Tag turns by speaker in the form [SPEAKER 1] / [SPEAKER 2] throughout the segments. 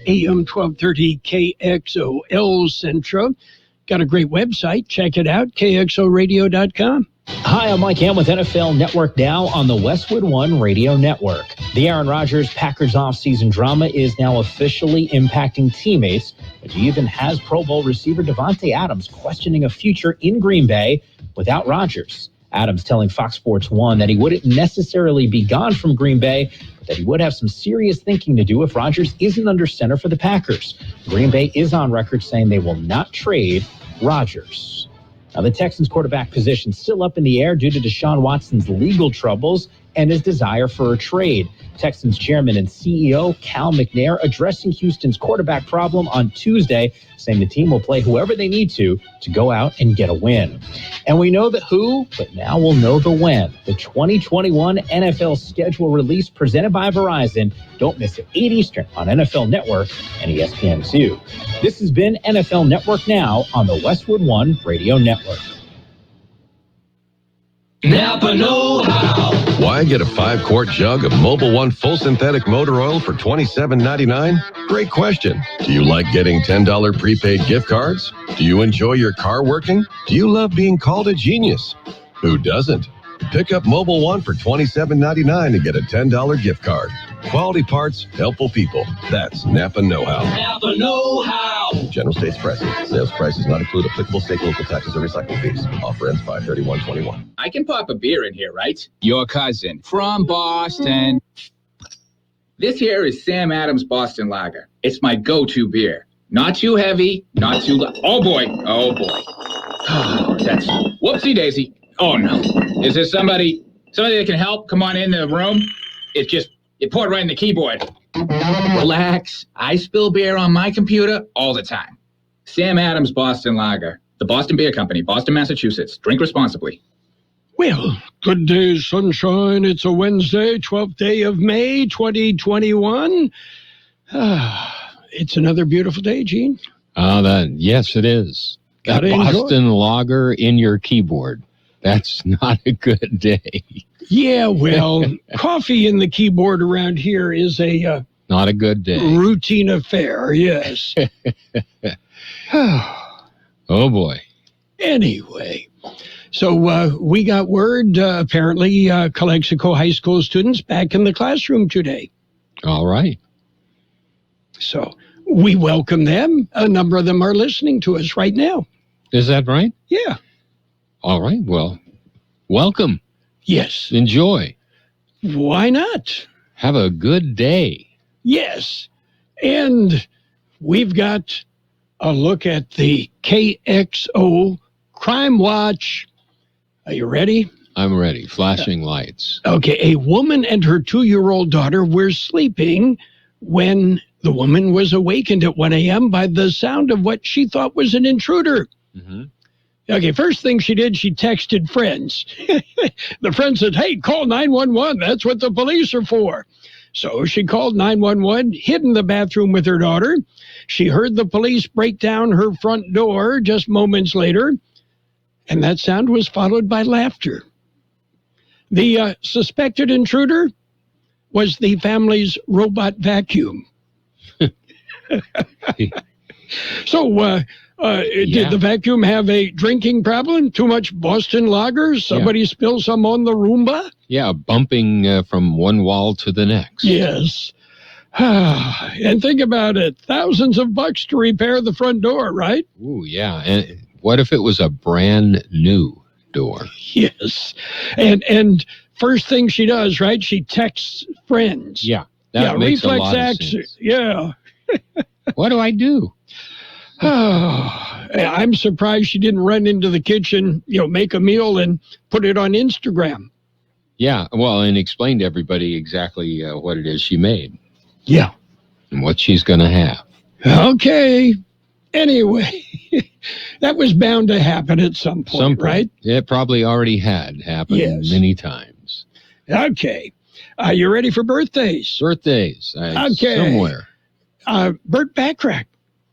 [SPEAKER 1] AM 1230 KXOL Central. Got a great website. Check it out, kxoradio.com.
[SPEAKER 2] Hi, I'm Mike Ham with NFL Network Now on the Westwood One Radio Network. The Aaron Rodgers-Packers offseason drama is now officially impacting teammates, which even has Pro Bowl receiver Davante Adams questioning a future in Green Bay without Rodgers. Adams telling Fox Sports 1 that he wouldn't necessarily be gone from Green Bay, but that he would have some serious thinking to do if Rodgers isn't under center for the Packers. Green Bay is on record saying they will not trade Rodgers. Now, the Texans quarterback position still up in the air due to Deshaun Watson's legal troubles and his desire for a trade. Texans chairman and CEO Cal McNair addressing Houston's quarterback problem on Tuesday, saying the team will play whoever they need to go out and get a win. And we know the who, but now we'll know the when. The 2021 NFL schedule release presented by Verizon. Don't miss it, 8 Eastern on NFL Network and ESPN2. This has been NFL Network Now on the Westwood One Radio Network.
[SPEAKER 3] Napa know-how.
[SPEAKER 4] Why get a 5-quart jug of Mobil 1 full synthetic motor oil for $27.99? Great question. Do you like getting $10 prepaid gift cards? Do you enjoy your car working? Do you love being called a genius? Who doesn't? Pick up Mobil 1 for $27.99 and get a $10 gift card. Quality parts, helpful people. That's Napa know-how.
[SPEAKER 3] Napa know-how.
[SPEAKER 4] General States prices. Sales prices not include applicable state, local taxes, or recycling fees. Offer ends 5/31/21.
[SPEAKER 5] I can pop a beer in here, right? Your cousin from Boston. This here is Sam Adams Boston Lager. It's my go-to beer. Not too heavy, not too light. Oh boy. That's whoopsie daisy. Oh no. Is there somebody that can help? Come on in the room. It poured right in the keyboard. Relax. I spill beer on my computer all the time. Sam Adams Boston Lager. The Boston Beer Company, Boston, Massachusetts. Drink responsibly.
[SPEAKER 1] Well, good day, sunshine. It's a Wednesday, 12th day of May, 2021. It's another beautiful day, Gene.
[SPEAKER 6] Yes, it is. That Boston Lager in your keyboard. That's not a good day.
[SPEAKER 1] Yeah, well, coffee in the keyboard around here is a
[SPEAKER 6] not a good day.
[SPEAKER 1] Routine affair, yes.
[SPEAKER 6] Oh, boy.
[SPEAKER 1] Anyway, so we got word, apparently, Calexico High School students back in the classroom today.
[SPEAKER 6] All right.
[SPEAKER 1] So we welcome them. A number of them are listening to us right now.
[SPEAKER 6] Is that right?
[SPEAKER 1] Yeah.
[SPEAKER 6] All right. Well, welcome.
[SPEAKER 1] Yes.
[SPEAKER 6] Enjoy.
[SPEAKER 1] Why not?
[SPEAKER 6] Have a good day.
[SPEAKER 1] Yes. And we've got a look at the KXO Crime Watch. Are you ready?
[SPEAKER 6] I'm ready. Flashing lights.
[SPEAKER 1] Okay. A woman and her 2-year-old daughter were sleeping when the woman was awakened at 1 a.m. by the sound of what she thought was an intruder. Mm-hmm. Okay, first thing she did, she texted friends. The friend said, hey, call 911. That's what the police are for. So she called 911, hid in the bathroom with her daughter. She heard the police break down her front door just moments later, and that sound was followed by laughter. The suspected intruder was the family's robot vacuum. So, did the vacuum have a drinking problem? Too much Boston Lager? Somebody spilled some on the Roomba?
[SPEAKER 6] Yeah, bumping from one wall to the next.
[SPEAKER 1] Yes. And think about it. Thousands of bucks to repair the front door, right?
[SPEAKER 6] Ooh, yeah. And what if it was a brand new door?
[SPEAKER 1] Yes. And first thing she does, right? She texts friends.
[SPEAKER 6] Yeah. That makes
[SPEAKER 1] reflex
[SPEAKER 6] a lot
[SPEAKER 1] action.
[SPEAKER 6] of sense.
[SPEAKER 1] Yeah.
[SPEAKER 6] What do I do?
[SPEAKER 1] I'm surprised she didn't run into the kitchen, make a meal and put it on Instagram.
[SPEAKER 6] Yeah, well, and explain to everybody exactly what it is she made.
[SPEAKER 1] Yeah.
[SPEAKER 6] And what she's going to have.
[SPEAKER 1] Okay. Anyway, that was bound to happen at some point, right?
[SPEAKER 6] It probably already had happened many times.
[SPEAKER 1] Okay. You ready for birthdays?
[SPEAKER 6] Birthdays.
[SPEAKER 1] Okay.
[SPEAKER 6] Somewhere.
[SPEAKER 1] Burt Bacharach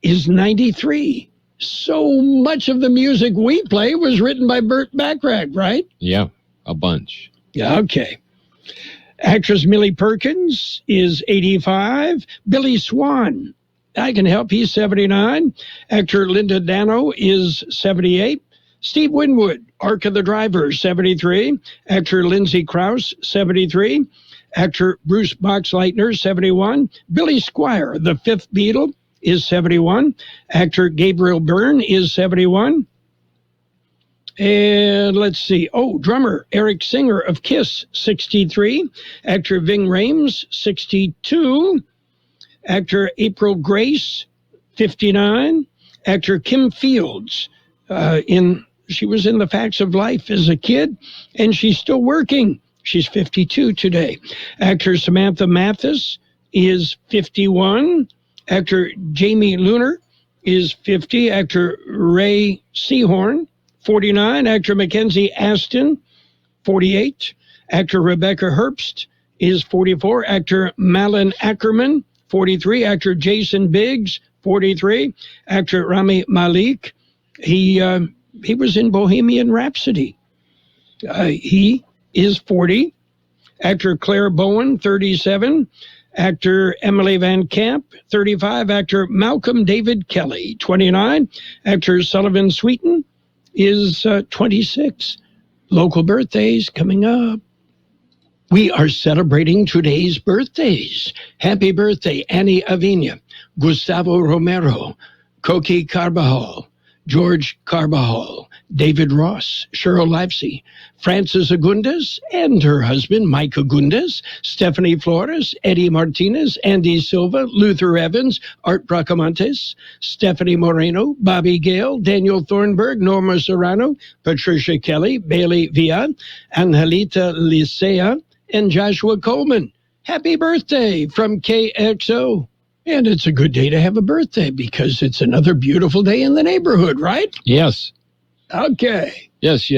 [SPEAKER 1] is 93. So much of the music we play was written by Burt Bacharach, right?
[SPEAKER 6] Yeah, a bunch.
[SPEAKER 1] Yeah, okay. Actress Millie Perkins is 85. Billy Swan I Can Help, he's 79. Actor Linda Dano is 78. Steve Winwood, Ark of the Driver, 73. Actor Lindsay Krause, 73. Actor Bruce Boxleitner, 71. Billy Squire, the fifth Beatle, is 71. Actor Gabriel Byrne is 71. And let's see. Oh, drummer Eric Singer of Kiss, 63. Actor Ving Rhames, 62. Actor April Grace, 59. Actor Kim Fields, she was in The Facts of Life as a kid, and she's still working. She's 52 today. Actor Samantha Mathis is 51. Actor Jamie Lunar is 50. Actor Ray Seahorn, 49. Actor Mackenzie Aston, 48. Actor Rebecca Herbst is 44. Actor Malin Ackerman, 43. Actor Jason Biggs, 43. Actor Rami Malek, he was in Bohemian Rhapsody. He is 40. Actor Claire Bowen, 37. Actor Emily Van Camp, 35. Actor Malcolm David Kelly, 29. Actor Sullivan Sweeten is 26. Local birthdays coming up. We are celebrating today's birthdays. Happy birthday, Annie Avina, Gustavo Romero, Coqui Carbajal, George Carbajal, David Ross, Cheryl Livesey, Frances Agundes and her husband, Mike Agundes, Stephanie Flores, Eddie Martinez, Andy Silva, Luther Evans, Art Bracamontes, Stephanie Moreno, Bobby Gale, Daniel Thornburg, Norma Serrano, Patricia Kelly, Bailey Villa, Angelita Licea, and Joshua Coleman. Happy birthday from KXO. And it's a good day to have a birthday because it's another beautiful day in the neighborhood, right?
[SPEAKER 6] Yes.
[SPEAKER 1] Okay.
[SPEAKER 6] Yes.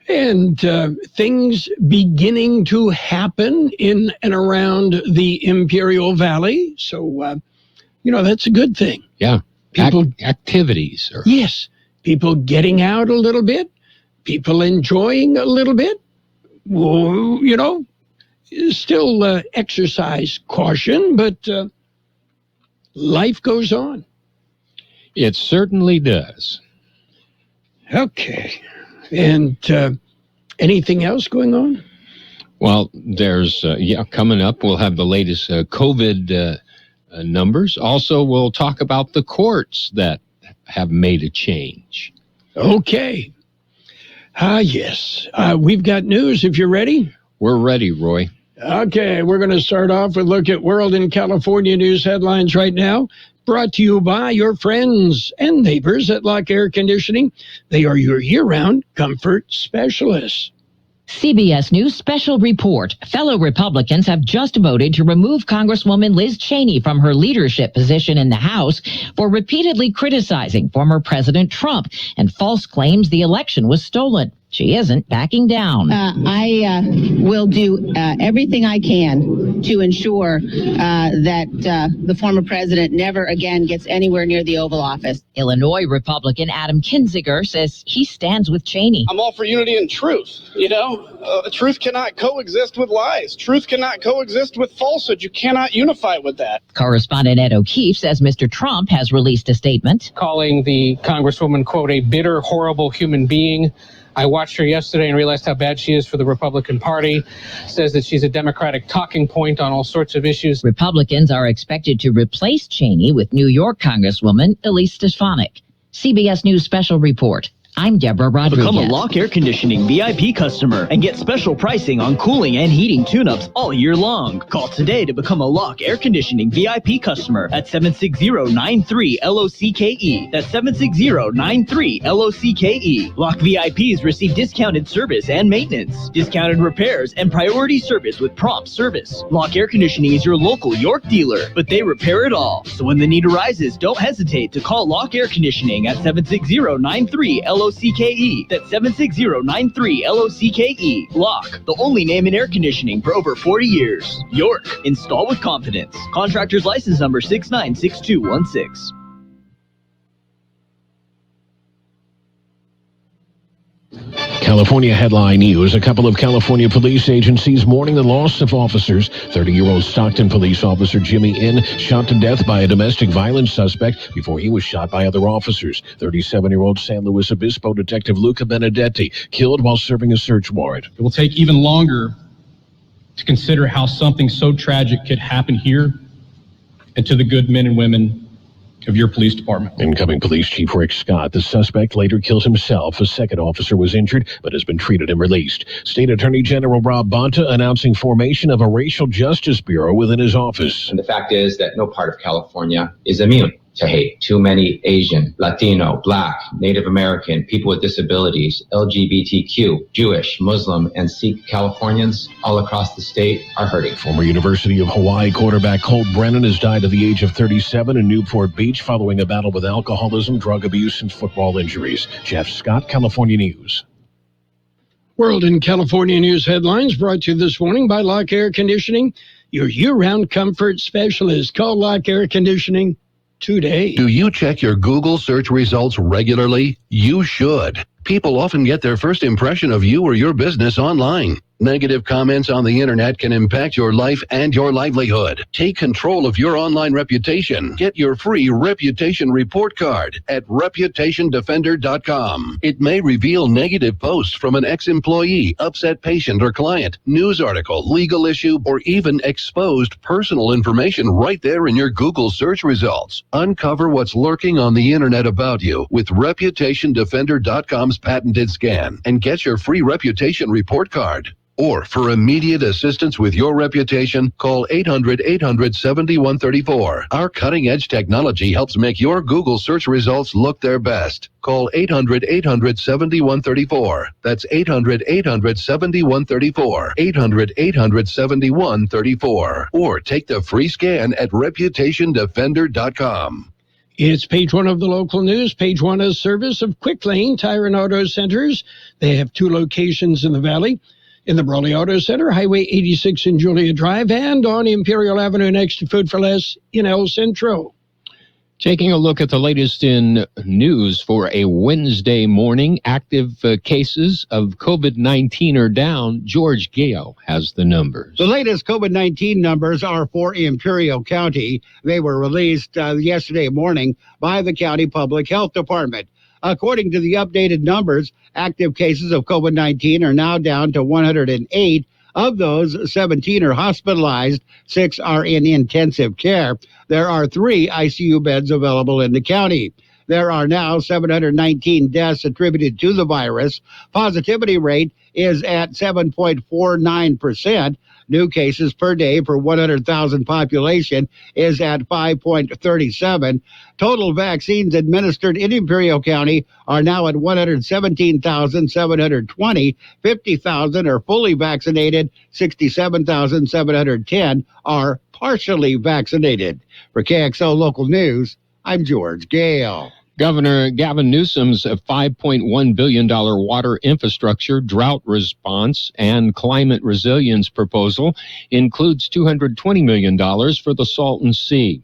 [SPEAKER 1] And things beginning to happen in and around the Imperial Valley. So, that's a good thing.
[SPEAKER 6] Yeah.
[SPEAKER 1] People
[SPEAKER 6] activities.
[SPEAKER 1] Yes. People getting out a little bit. People enjoying a little bit. Well, still exercise caution, but life goes on.
[SPEAKER 6] It certainly does.
[SPEAKER 1] Okay. And anything else going on?
[SPEAKER 6] Well, there's, coming up, we'll have the latest COVID numbers. Also, we'll talk about the courts that have made a change.
[SPEAKER 1] Okay. Yes. We've got news if you're ready.
[SPEAKER 6] We're ready, Roy.
[SPEAKER 1] Okay, we're going to start off with a look at World and California news headlines right now. Brought to you by your friends and neighbors at Lock Air Conditioning. They are your year-round comfort specialists.
[SPEAKER 7] CBS News special report. Fellow Republicans have just voted to remove Congresswoman Liz Cheney from her leadership position in the House for repeatedly criticizing former President Trump and false claims the election was stolen. She isn't backing down.
[SPEAKER 8] I will do everything I can to ensure that the former president never again gets anywhere near the Oval Office.
[SPEAKER 7] Illinois Republican Adam Kinzinger says he stands with Cheney.
[SPEAKER 9] I'm all for unity and truth. Truth cannot coexist with lies. Truth cannot coexist with falsehood. You cannot unify with that.
[SPEAKER 7] Correspondent Ed O'Keefe says Mr. Trump has released a statement
[SPEAKER 10] calling the Congresswoman, quote, a bitter, horrible human being. I watched her yesterday and realized how bad she is for the Republican Party. Says that she's a Democratic talking point on all sorts of issues.
[SPEAKER 7] Republicans are expected to replace Cheney with New York Congresswoman Elise Stefanik. CBS News special report. I'm Deborah Rodriguez.
[SPEAKER 11] Become a Lock Air Conditioning VIP customer and get special pricing on cooling and heating tune-ups all year long. Call today to become a Lock Air Conditioning VIP customer at 760-93-LOCKE. That's 760-93-LOCKE. Lock VIPs receive discounted service and maintenance, discounted repairs, and priority service with prompt service. Lock Air Conditioning is your local York dealer, but they repair it all. So when the need arises, don't hesitate to call Lock Air Conditioning at 760-93-LOCKE. That's 760-93-LOCKE. Lock, the only name in air conditioning for over 40 years. York, install with confidence. Contractor's license number 696216.
[SPEAKER 12] California headline news. A couple of California police agencies mourning the loss of officers. 30-year-old Stockton police officer Jimmy Inn shot to death by a domestic violence suspect before he was shot by other officers. 37-year-old San Luis Obispo detective Luca Benedetti killed while serving a search warrant.
[SPEAKER 13] It will take even longer to consider how something so tragic could happen here and to the good men and women of your police department.
[SPEAKER 12] Incoming police chief Rick Scott. The suspect later kills himself. A second officer was injured but has been treated and released. State Attorney General Rob Bonta announcing formation of a racial justice bureau within his office.
[SPEAKER 14] And the fact is that no part of California is immune to hate. Too many Asian, Latino, Black, Native American, people with disabilities, LGBTQ, Jewish, Muslim, and Sikh Californians all across the state are hurting.
[SPEAKER 12] Former University of Hawaii quarterback Colt Brennan has died at the age of 37 in Newport Beach following a battle with alcoholism, drug abuse, and football injuries. Jeff Scott, California News.
[SPEAKER 1] World and California News headlines brought to you this morning by Lock Air Conditioning, your year-round comfort specialist. Call Lock Air Conditioning today.
[SPEAKER 15] Do you check your Google search results regularly? You should. People often get their first impression of you or your business online. Negative comments on the internet can impact your life and your livelihood. Take control of your online reputation. Get your free reputation report card at reputationdefender.com. It may reveal negative posts from an ex-employee, upset patient or client, news article, legal issue, or even exposed personal information right there in your Google search results. Uncover what's lurking on the internet about you with reputationdefender.com's patented scan and get your free reputation report card. Or for immediate assistance with your reputation, call 800-800-7134. Our cutting-edge technology helps make your Google search results look their best. Call 800-800-7134. That's 800-800-7134. 800-800-7134. Or take the free scan at reputationdefender.com.
[SPEAKER 1] It's page one of the local news. Page one is service of Quick Lane Tire and Auto Centers. They have two locations in the Valley. In the Brawley Auto Center, Highway 86 in Julia Drive, and on Imperial Avenue next to Food for Less in El Centro.
[SPEAKER 6] Taking a look at the latest in news for a Wednesday morning, active cases of COVID-19 are down. George Gale has the numbers.
[SPEAKER 16] The latest COVID-19 numbers are for Imperial County. They were released yesterday morning by the County Public Health Department. According to the updated numbers, active cases of COVID-19 are now down to 108. Of those, 17 are hospitalized, 6 are in intensive care. There are 3 ICU beds available in the county. There are now 719 deaths attributed to the virus. Positivity rate is at 7.49%. New cases per day per 100,000 population is at 5.37. Total vaccines administered in Imperial County are now at 117,720. 50,000 are fully vaccinated. 67,710 are partially vaccinated. For KXO Local News, I'm George Gale.
[SPEAKER 6] Governor Gavin Newsom's $5.1 billion water infrastructure, drought response, and climate resilience proposal includes $220 million for the Salton Sea.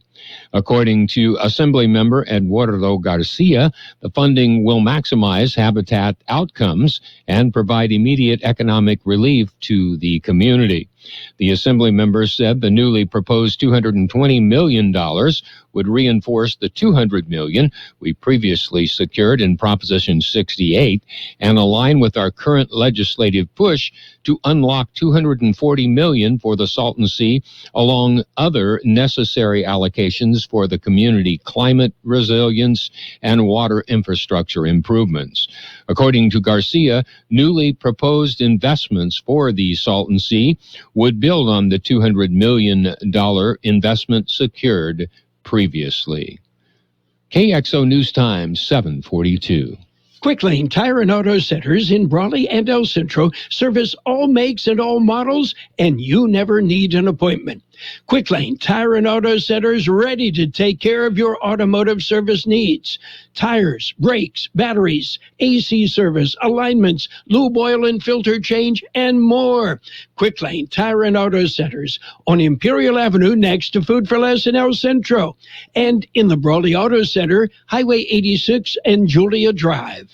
[SPEAKER 6] According to Assemblymember Eduardo Garcia, the funding will maximize habitat outcomes and provide immediate economic relief to the community. The Assemblymember said the newly proposed $220 million would reinforce the $200 million we previously secured in Proposition 68 and align with our current legislative push to unlock $240 million for the Salton Sea, along other necessary allocations for the community climate resilience and water infrastructure improvements. According to Garcia, newly proposed investments for the Salton Sea would build on the $200 million investment secured previously. KXO News Time, 742.
[SPEAKER 1] Quick Lane Tire and Auto Centers in Brawley and El Centro service all makes and all models, and you never need an appointment. Quick Lane Tire and Auto Centers ready to take care of your automotive service needs. Tires, brakes, batteries, AC service, alignments, lube oil and filter change, and more. Quick Lane Tire and Auto Centers on Imperial Avenue next to Food for Less in El Centro, and in the Brawley Auto Center, Highway 86 and Julia Drive.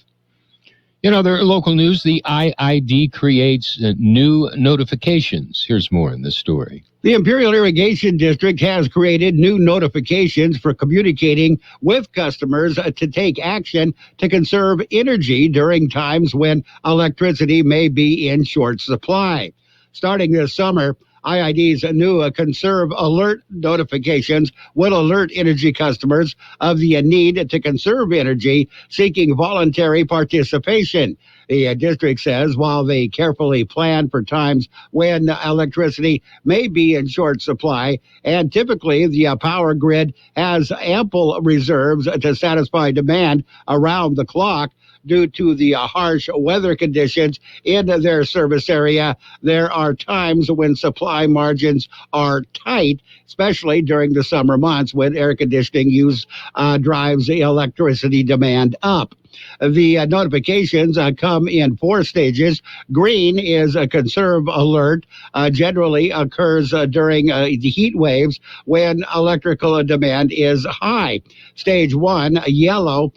[SPEAKER 6] In other local news, the IID creates new notifications. Here's more in the story.
[SPEAKER 16] The Imperial Irrigation District has created new notifications for communicating with customers to take action to conserve energy during times when electricity may be in short supply. Starting this summer, IID's new Conserve Alert notifications will alert energy customers of the need to conserve energy, seeking voluntary participation. The district says while they carefully plan for times when electricity may be in short supply, and typically the power grid has ample reserves to satisfy demand around the clock, due to the harsh weather conditions in their service area, there are times when supply margins are tight, especially during the summer months when air conditioning use drives the electricity demand up. The notifications come in 4 stages. Green is a conserve alert, generally occurs during the heat waves when electrical demand is high. Stage 1, yellow,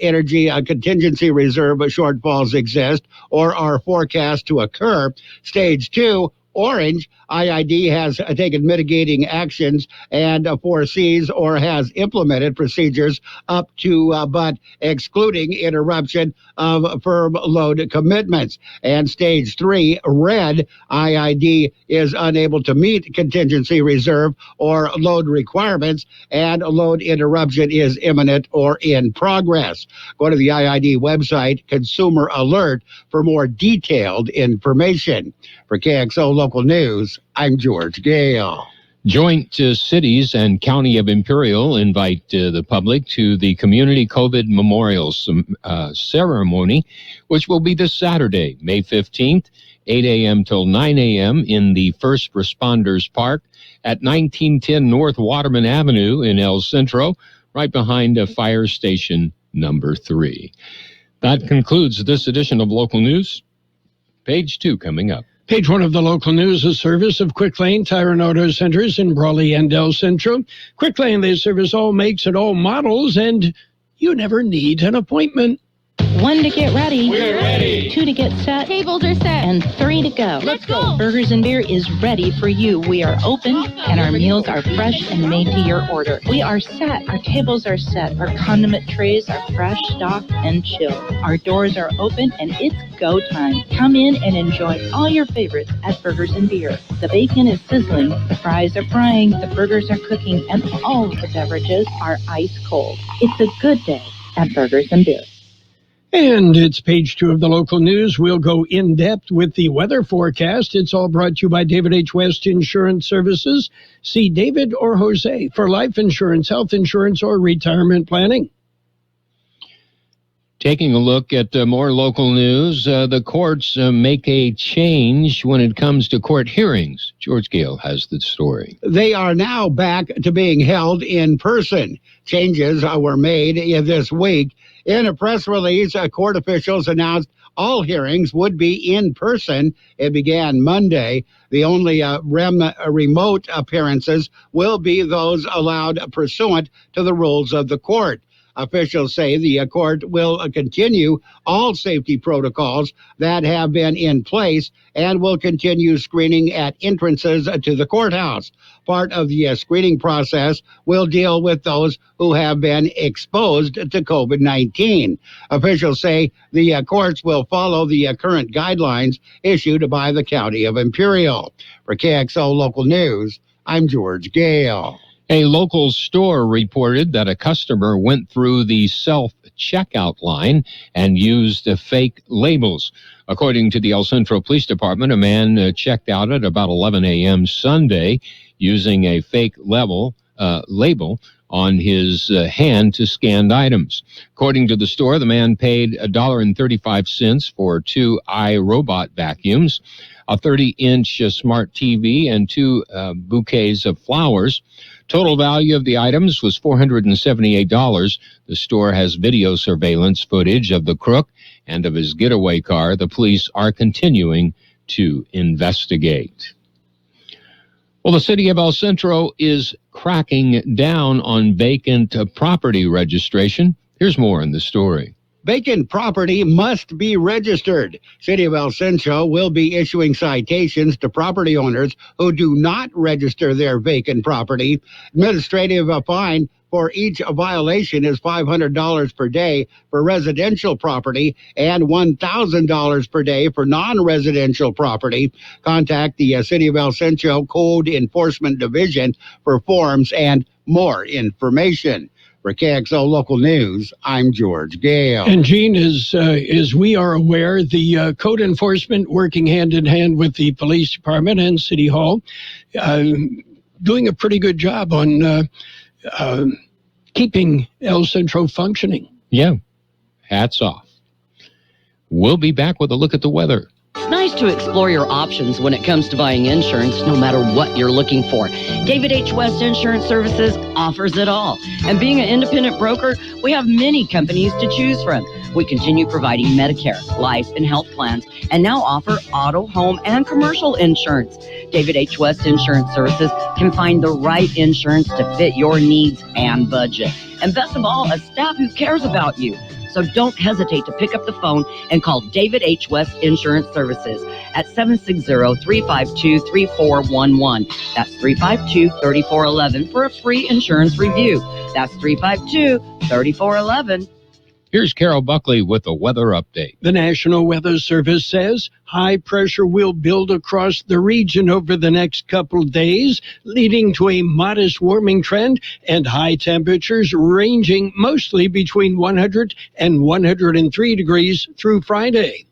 [SPEAKER 16] energy contingency reserve shortfalls exist or are forecast to occur. Stage 2, orange, IID has taken mitigating actions and foresees or has implemented procedures up to but excluding interruption of firm load commitments. And stage 3, red, IID is unable to meet contingency reserve or load requirements, and load interruption is imminent or in progress. Go to the IID website, Consumer Alert, for more detailed information. For KXO Local News, I'm George Gale.
[SPEAKER 6] Joint cities and County of Imperial invite the public to the Community COVID Memorial Ceremony, which will be this Saturday, May 15th, 8 a.m. till 9 a.m. in the First Responders Park at 1910 North Waterman Avenue in El Centro, right behind Fire Station number 3. That concludes this edition of Local News. Page 2 coming up.
[SPEAKER 1] Page 1 of the local news, a service of Quick Lane Tire and Auto Centers in Brawley and El Centro. Quick Lane, they service all makes and all models, and you never need an appointment.
[SPEAKER 17] 1 to get ready.
[SPEAKER 3] We're ready.
[SPEAKER 17] 2 to get set.
[SPEAKER 18] Tables are set.
[SPEAKER 17] And 3 to go.
[SPEAKER 18] Let's go.
[SPEAKER 17] Burgers and Beer is ready for you. We are open, and our meals are fresh and made to your order. We are set. Our tables are set. Our condiment trays are fresh, stocked, and chilled. Our doors are open, and it's go time. Come in and enjoy all your favorites at Burgers and Beer. The bacon is sizzling, the fries are frying, the burgers are cooking, and all of the beverages are ice cold. It's a good day at Burgers and Beer.
[SPEAKER 1] And it's page 2 of the local news. We'll go in depth with the weather forecast. It's all brought to you by David H. West Insurance Services. See David or Jose for life insurance, health insurance, or retirement planning.
[SPEAKER 6] Taking a look at more local news, the courts make a change when it comes to court hearings. George Gale has the story.
[SPEAKER 16] They are now back to being held in person. Changes were made this week. In a press release, court officials announced all hearings would be in person. It began Monday. The only remote appearances will be those allowed pursuant to the rules of the court. Officials say the court will continue all safety protocols that have been in place and will continue screening at entrances to the courthouse. Part of the screening process will deal with those who have been exposed to COVID-19. Officials say the courts will follow the current guidelines issued by the County of Imperial. For KXO Local News, I'm George Gale.
[SPEAKER 6] A local store reported that a customer went through the self-checkout line and used fake labels. According to the El Centro Police Department, a man checked out at about 11 a.m. Sunday using a fake label on his hand to scan items. According to the store, the man paid $1.35 for 2 iRobot vacuums, a 30-inch smart TV, and 2 bouquets of flowers. Total value of the items was $478. The store has video surveillance footage of the crook and of his getaway car. The police are continuing to investigate. Well, the city of El Centro is cracking down on vacant property registration. Here's more in the story.
[SPEAKER 16] Vacant property must be registered. City of El Centro will be issuing citations to property owners who do not register their vacant property. Administrative fine for each violation is $500 per day for residential property and $1,000 per day for non-residential property. Contact the City of El Centro Code Enforcement Division for forms and more information. For KXO Local News, I'm George Gale.
[SPEAKER 1] And Gene, as we are aware, the code enforcement working hand in hand with the police department and City Hall, doing a pretty good job on keeping El Centro functioning.
[SPEAKER 6] Yeah, hats off. We'll be back with a look at the weather.
[SPEAKER 18] It's nice to explore your options when it comes to buying insurance, no matter what you're looking for. David H. West Insurance Services offers it all. And being an independent broker, we have many companies to choose from. We continue providing Medicare, life, and health plans, and now offer auto, home, and commercial insurance. David H. West Insurance Services can find the right insurance to fit your needs and budget. And best of all, a staff who cares about you. So don't hesitate to pick up the phone and call David H. West Insurance Services at 760-352-3411. That's 352-3411 for a free insurance review. That's 352-3411.
[SPEAKER 6] Here's Carroll Buckley with the weather update.
[SPEAKER 1] The National Weather Service says high pressure will build across the region over the next couple days, leading to a modest warming trend and high temperatures ranging mostly between 100 and 103 degrees through Friday.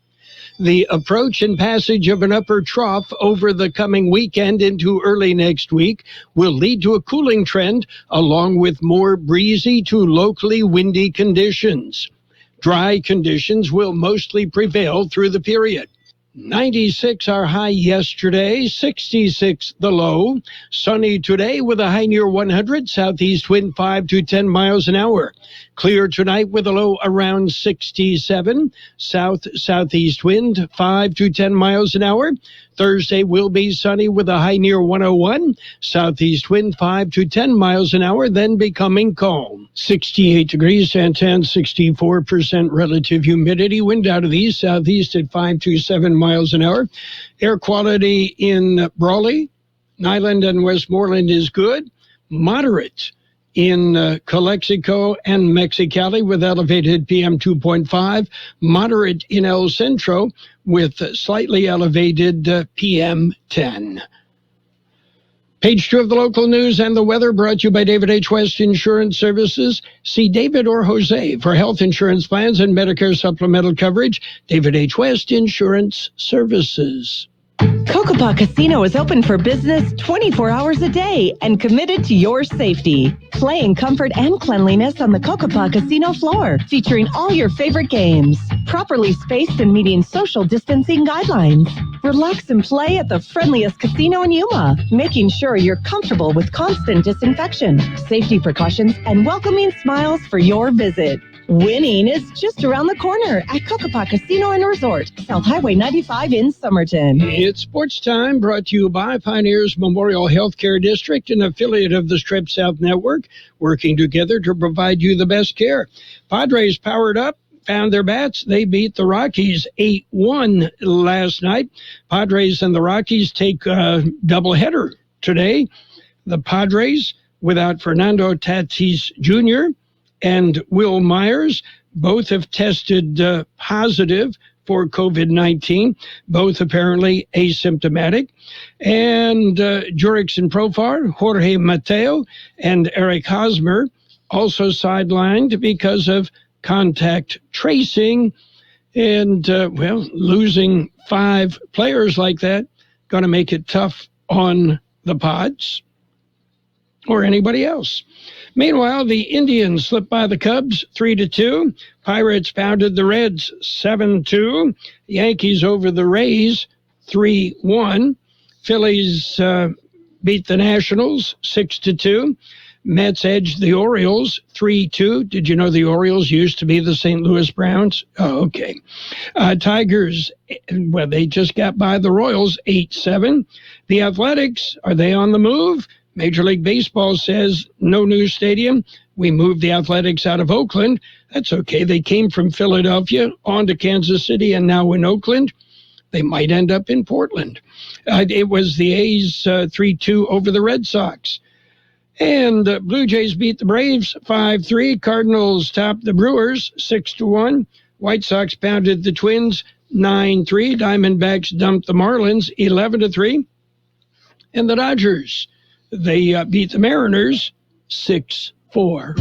[SPEAKER 1] The approach and passage of an upper trough over the coming weekend into early next week will lead to a cooling trend along with more breezy to locally windy conditions. Dry conditions will mostly prevail through the period. 96 our high yesterday, 66 the low. Sunny today with a high near 100, southeast wind 5 to 10 miles an hour. Clear tonight with a low around 67, southeast wind 5 to 10 miles an hour. Thursday will be sunny with a high near 101, southeast wind 5 to 10 miles an hour, then becoming calm. 68 degrees, Santan, 64% relative humidity, wind out of the east, southeast at 5 to 7 miles an hour. Air quality in Brawley, Nyland, and Westmoreland is good, moderate in Calexico and Mexicali with elevated PM 2.5, moderate in El Centro with slightly elevated PM 10. Page 2 of the local news and the weather brought to you by David H. West Insurance Services. See David or Jose for health insurance plans and Medicare supplemental coverage. David H. West Insurance Services.
[SPEAKER 19] Cocopah Casino is open for business 24 hours a day and committed to your safety. Play in comfort and cleanliness on the Cocopah Casino floor, featuring all your favorite games, properly spaced and meeting social distancing guidelines. Relax and play at the friendliest casino in Yuma, making sure you're comfortable with constant disinfection, safety precautions, and welcoming smiles for your visit. Winning is just around the corner at Cocopah Casino and Resort, South Highway 95 in Somerton.
[SPEAKER 1] It's sports time, brought to you by Pioneers Memorial Healthcare District, an affiliate of the Strip South Network, working together to provide you the best care. Padres powered up, found their bats. They beat the Rockies 8-1 last night. Padres and the Rockies take a doubleheader today. The Padres, without Fernando Tatis Jr., and Will Myers, both have tested positive for COVID-19, both apparently asymptomatic. And Jurickson Profar, Jorge Mateo, and Eric Hosmer also sidelined because of contact tracing. And, losing 5 players like that, going to make it tough on the Pods or anybody else. Meanwhile, the Indians slipped by the Cubs 3-2. Pirates pounded the Reds 7-2. Yankees over the Rays 3-1. Phillies beat the Nationals 6-2. Mets edged the Orioles 3-2. Did you know the Orioles used to be the St. Louis Browns? Oh, okay. Tigers, they just got by the Royals 8-7. The Athletics, are they on the move? Major League Baseball says no new stadium. We moved the Athletics out of Oakland. That's okay. They came from Philadelphia on to Kansas City and now in Oakland. They might end up in Portland. It was the A's 3-2 over the Red Sox. And Blue Jays beat the Braves 5-3. Cardinals topped the Brewers 6-1. White Sox pounded the Twins 9-3. Diamondbacks dumped the Marlins 11-3. And the Dodgers, they beat the Mariners 6-4.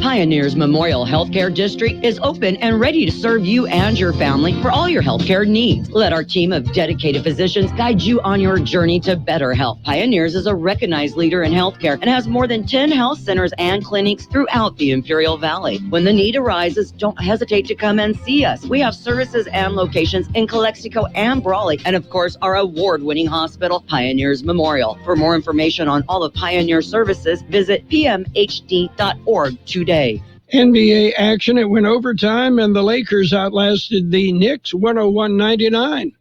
[SPEAKER 18] Pioneers Memorial Healthcare District is open and ready to serve you and your family for all your healthcare needs. Let our team of dedicated physicians guide you on your journey to better health. Pioneers is a recognized leader in healthcare and has more than 10 health centers and clinics throughout the Imperial Valley. When the need arises, don't hesitate to come and see us. We have services and locations in Calexico and Brawley, and of course, our award-winning hospital, Pioneers Memorial. For more information on all of Pioneer services, visit pmhd.org today.
[SPEAKER 1] NBA action, it went overtime, and the Lakers outlasted the Knicks 101-99.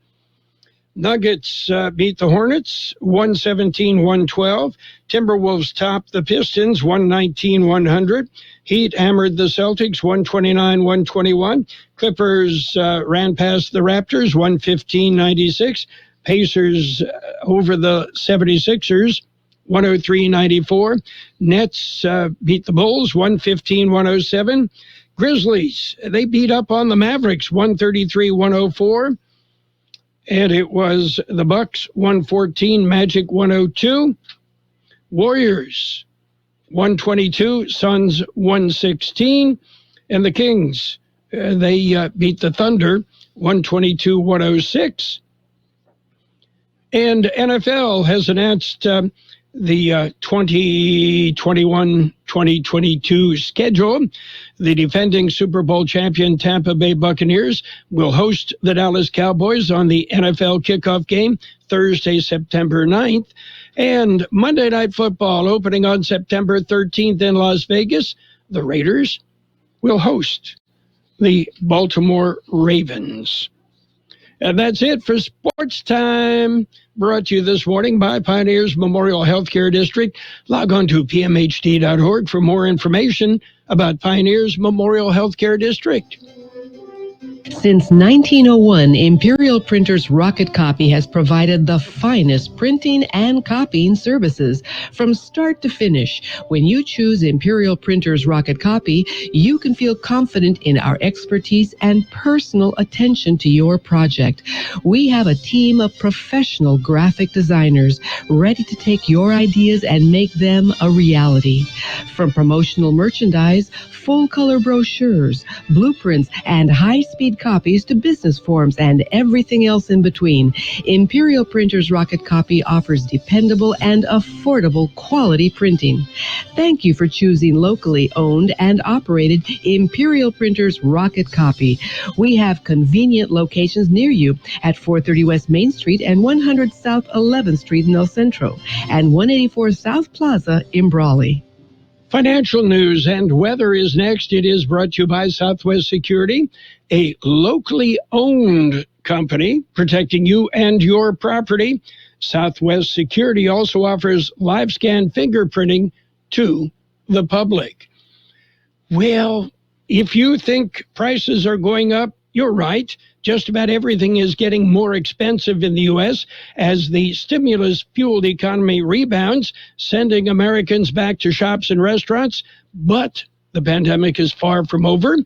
[SPEAKER 1] Nuggets beat the Hornets 117-112. Timberwolves topped the Pistons 119-100. Heat hammered the Celtics 129-121. Clippers ran past the Raptors 115-96. Pacers over the 76ers 103-94. Nets beat the Bulls 115-107. Grizzlies, they beat up on the Mavericks 133-104. And it was the Bucks 114, Magic 102. Warriors 122, Suns 116. And the Kings, they beat the Thunder 122-106. And NFL has announced the 2021-2022 schedule. The defending Super Bowl champion Tampa Bay Buccaneers will host the Dallas Cowboys on the NFL kickoff game Thursday, September 9th. And Monday Night Football opening on September 13th in Las Vegas. The Raiders will host the Baltimore Ravens. And that's it for Sports Time, brought to you this morning by Pioneers Memorial Healthcare District. Log on to pmhd.org for more information about Pioneers Memorial Healthcare District.
[SPEAKER 19] Since 1901, Imperial Printers Rocket Copy has provided the finest printing and copying services from start to finish. When you choose Imperial Printers Rocket Copy, you can feel confident in our expertise and personal attention to your project. We have a team of professional graphic designers ready to take your ideas and make them a reality. From promotional merchandise, full-color brochures, blueprints, and high-speed copies to business forms and everything else in between, Imperial Printers Rocket Copy offers dependable and affordable quality printing. Thank you for choosing locally owned and operated Imperial Printers Rocket Copy. We have convenient locations near you at 430 West Main Street and 100 South 11th Street in El Centro and 184 South Plaza in Brawley.
[SPEAKER 1] Financial news and weather is next. It is brought to you by Southwest Security, a locally owned company protecting you and your property. Southwest Security also offers live scan fingerprinting to the public. Well, if you think prices are going up, you're right. Just about everything is getting more expensive in the U.S. as the stimulus-fueled economy rebounds, sending Americans back to shops and restaurants. But the pandemic is far from over,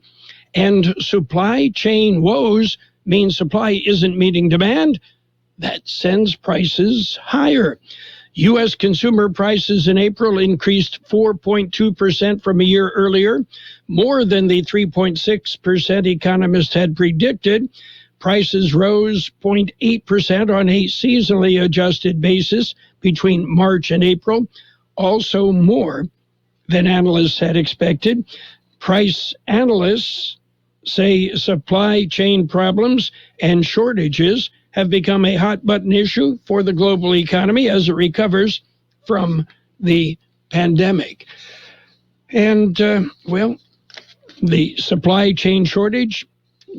[SPEAKER 1] and supply chain woes mean supply isn't meeting demand. That sends prices higher. U.S. consumer prices in April increased 4.2% from a year earlier, more than the 3.6% economists had predicted. Prices rose 0.8% on a seasonally adjusted basis between March and April, also more than analysts had expected. Price analysts say supply chain problems and shortages have become a hot-button issue for the global economy as it recovers from the pandemic. And, well, the supply chain shortage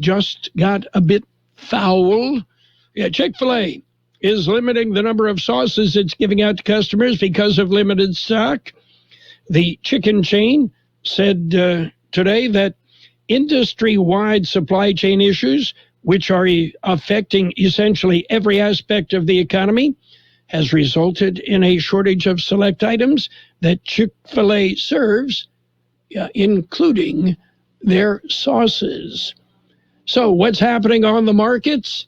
[SPEAKER 1] just got a bit foul. Yeah, Chick-fil-A is limiting the number of sauces it's giving out to customers because of limited stock. The chicken chain said today that industry-wide supply chain issues, which are affecting essentially every aspect of the economy, has resulted in a shortage of select items that Chick-fil-A serves, including their sauces. So what's happening on the markets?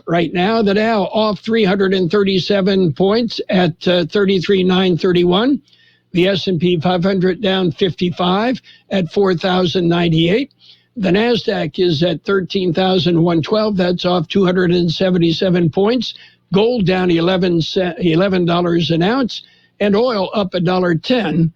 [SPEAKER 1] Right now, the Dow off 337 points at 33,931. The S&P 500 down 55 at 4,098. The NASDAQ is at 13,112. That's off 277 points. Gold down $11 an ounce. And oil up $1.10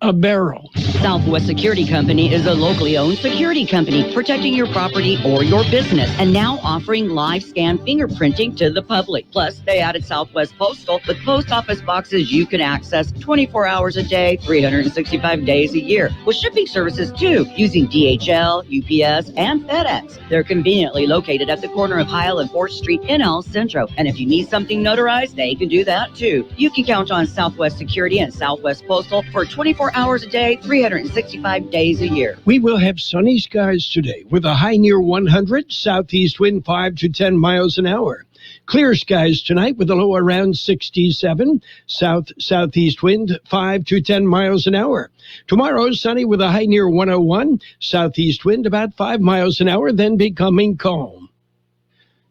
[SPEAKER 1] a barrel.
[SPEAKER 18] Southwest Security Company is a locally owned security company protecting your property or your business and now offering live scan fingerprinting to the public. Plus, they added Southwest Postal with post office boxes you can access 24 hours a day, 365 days a year, with shipping services too, using DHL, UPS, and FedEx. They're conveniently located at the corner of Heil and 4th Street in El Centro. And if you need something notarized, they can do that too. You can count on Southwest Security and Southwest Postal for 24 hours a day, 365 days a year.
[SPEAKER 1] We will have sunny skies today with a high near 100, southeast wind 5 to 10 miles an hour. Clear skies tonight with a low around 67, southeast wind 5 to 10 miles an hour. Tomorrow, sunny with a high near 101, southeast wind about 5 miles an hour, then becoming calm.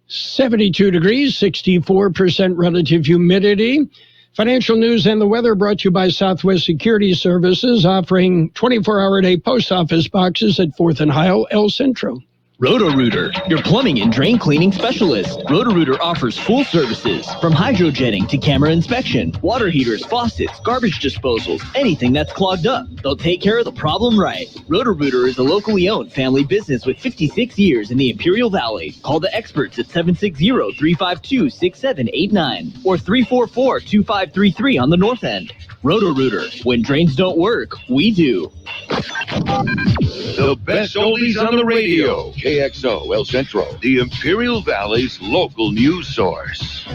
[SPEAKER 1] 72 degrees, 64% relative humidity. Financial news and the weather brought to you by Southwest Security Services, offering 24-hour-a-day post office boxes at 4th and Heil, El Centro.
[SPEAKER 11] Roto-Rooter, your plumbing and drain cleaning specialist. Roto-Rooter offers full services, from hydrojetting to camera inspection, water heaters, faucets, garbage disposals, anything that's clogged up. They'll take care of the problem right. Roto-Rooter is a locally owned family business with 56 years in the Imperial Valley. Call the experts at 760-352-6789 or 344-2533 on the north end. Roto-Rooter, when drains don't work, we do.
[SPEAKER 20] The best oldies on the radio. KXO El Centro, the Imperial Valley's local news source.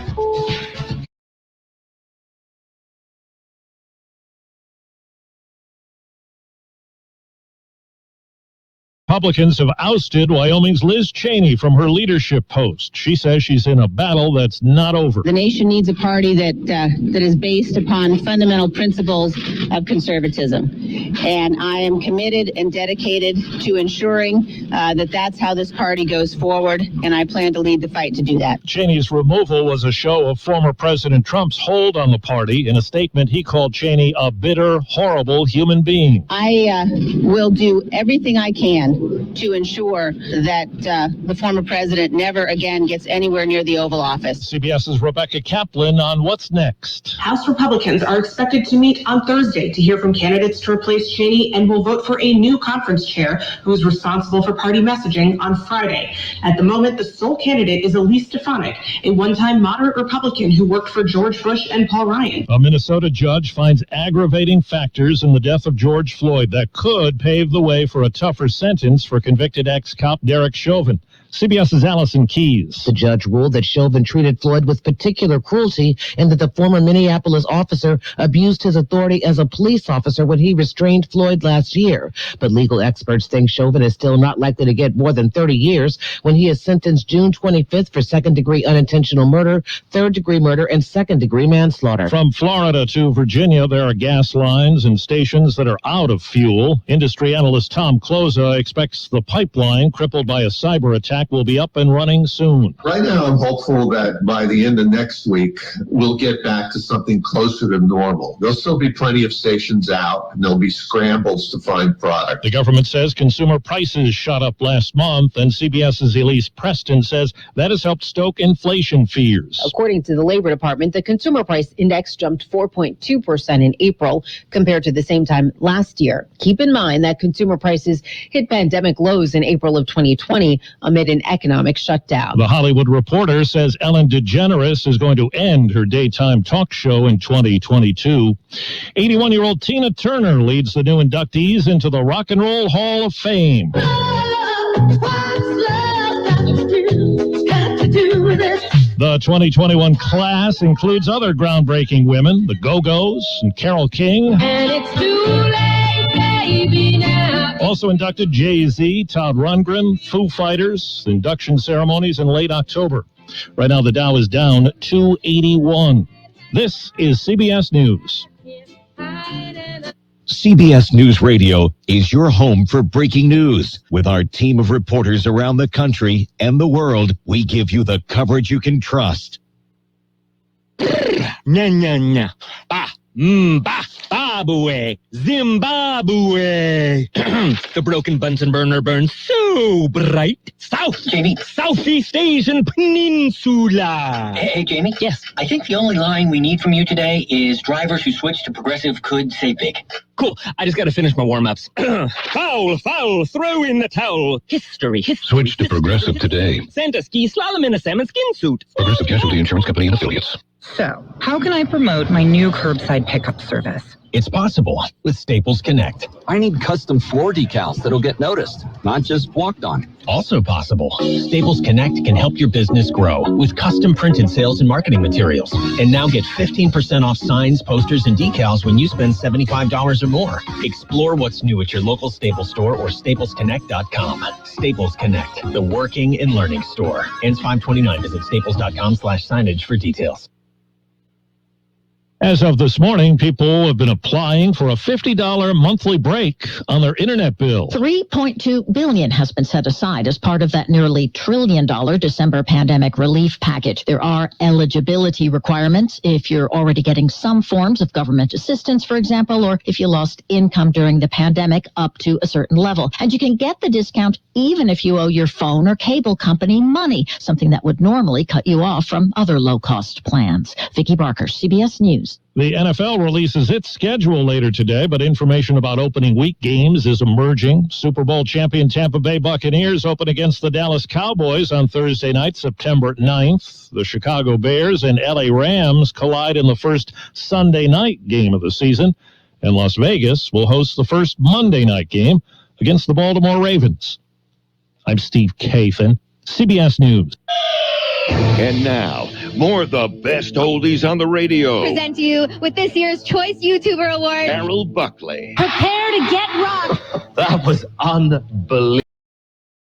[SPEAKER 21] Republicans have ousted Wyoming's Liz Cheney from her leadership post. She says she's in a battle that's not over.
[SPEAKER 8] The nation needs a party that is based upon fundamental principles of conservatism. And I am committed and dedicated to ensuring that that's how this party goes forward, and I plan to lead the fight to do that.
[SPEAKER 21] Cheney's removal was a show of former President Trump's hold on the party. In a statement, he called Cheney a bitter, horrible human being.
[SPEAKER 8] I will do everything I can to ensure that the former president never again gets anywhere near the Oval Office.
[SPEAKER 21] CBS's Rebecca Kaplan on what's next.
[SPEAKER 22] House Republicans are expected to meet on Thursday to hear from candidates to replace Cheney and will vote for a new conference chair who is responsible for party messaging on Friday. At the moment, the sole candidate is Elise Stefanik, a one-time moderate Republican who worked for George Bush and Paul Ryan.
[SPEAKER 21] A Minnesota judge finds aggravating factors in the death of George Floyd that could pave the way for a tougher sentence for convicted ex-cop Derek Chauvin. CBS's Allison Keyes.
[SPEAKER 23] The judge ruled that Chauvin treated Floyd with particular cruelty and that the former Minneapolis officer abused his authority as a police officer when he restrained Floyd last year. But legal experts think Chauvin is still not likely to get more than 30 years when he is sentenced June 25th for second-degree unintentional murder, third-degree murder, and second-degree manslaughter.
[SPEAKER 21] From Florida to Virginia, there are gas lines and stations that are out of fuel. Industry analyst Tom Kloza expects the pipeline crippled by a cyber attack will be up and running soon.
[SPEAKER 24] Right now, I'm hopeful that by the end of next week, we'll get back to something closer to normal. There'll still be plenty of stations out, and there'll be scrambles to find product.
[SPEAKER 21] The government says consumer prices shot up last month, and CBS's Elise Preston says that has helped stoke inflation fears.
[SPEAKER 25] According to the Labor Department, the consumer price index jumped 4.2% in April compared to the same time last year. Keep in mind that consumer prices hit pandemic lows in April of 2020 amid an economic shutdown.
[SPEAKER 21] The Hollywood Reporter says Ellen DeGeneres is going to end her daytime talk show in 2022. 81-year-old Tina Turner leads the new inductees into the Rock and Roll Hall of Fame. The 2021 class includes other groundbreaking women, the Go-Go's and Carroll King.
[SPEAKER 3] And it's too late, baby, now.
[SPEAKER 21] Also inducted Jay-Z, Todd Rundgren, Foo Fighters, induction ceremonies in late October. Right now the Dow is down 281. This is CBS News.
[SPEAKER 2] CBS News Radio is your home for breaking news. With our team of reporters around the country and the world, we give you the coverage you can trust.
[SPEAKER 4] Zimbabwe. The broken Bunsen burner burns so bright. Southeast Asian Peninsula.
[SPEAKER 5] Hey, Jamie? Yes? I think the only line we need from you today is drivers who switch to progressive could say big.
[SPEAKER 4] Cool. I just got to finish my warm-ups. Foul, throw in the towel. History.
[SPEAKER 12] Switch to Progressive today.
[SPEAKER 4] Santa ski slalom in a salmon skin suit.
[SPEAKER 12] Progressive Casualty Insurance Company and Affiliates.
[SPEAKER 9] So, how can I promote my new curbside pickup service?
[SPEAKER 10] It's possible with Staples Connect. I need custom floor decals that'll get noticed, not just walked on. Also possible, Staples Connect can help your business grow with custom printed sales and marketing materials. And now get 15% off signs, posters, and decals when you spend $75 or more. Explore what's new at your local Staples store or staplesconnect.com. Staples Connect, the working and learning store. Ends 5/29. Visit staples.com/signage for details.
[SPEAKER 21] As of this morning, people have been applying for a $50 monthly break on their internet bill.
[SPEAKER 7] $3.2 billion has been set aside as part of that nearly $1 trillion December pandemic relief package. There are eligibility requirements if you're already getting some forms of government assistance, for example, or if you lost income during the pandemic up to a certain level. And you can get the discount even if you owe your phone or cable company money, something that would normally cut you off from other low-cost plans. Vicki Barker, CBS News.
[SPEAKER 21] The NFL releases its schedule later today, but information about opening week games is emerging. Super Bowl champion Tampa Bay Buccaneers open against the Dallas Cowboys on Thursday night, September 9th. The Chicago Bears and LA Rams collide in the first Sunday night game of the season. And Las Vegas will host the first Monday night game against the Baltimore Ravens. I'm Steve Kathan, CBS News.
[SPEAKER 20] And now, more of the best oldies on the radio.
[SPEAKER 26] Present to you with this year's Choice YouTuber Award,
[SPEAKER 20] Carroll Buckley.
[SPEAKER 26] Prepare to get rocked.
[SPEAKER 10] That was unbelievable.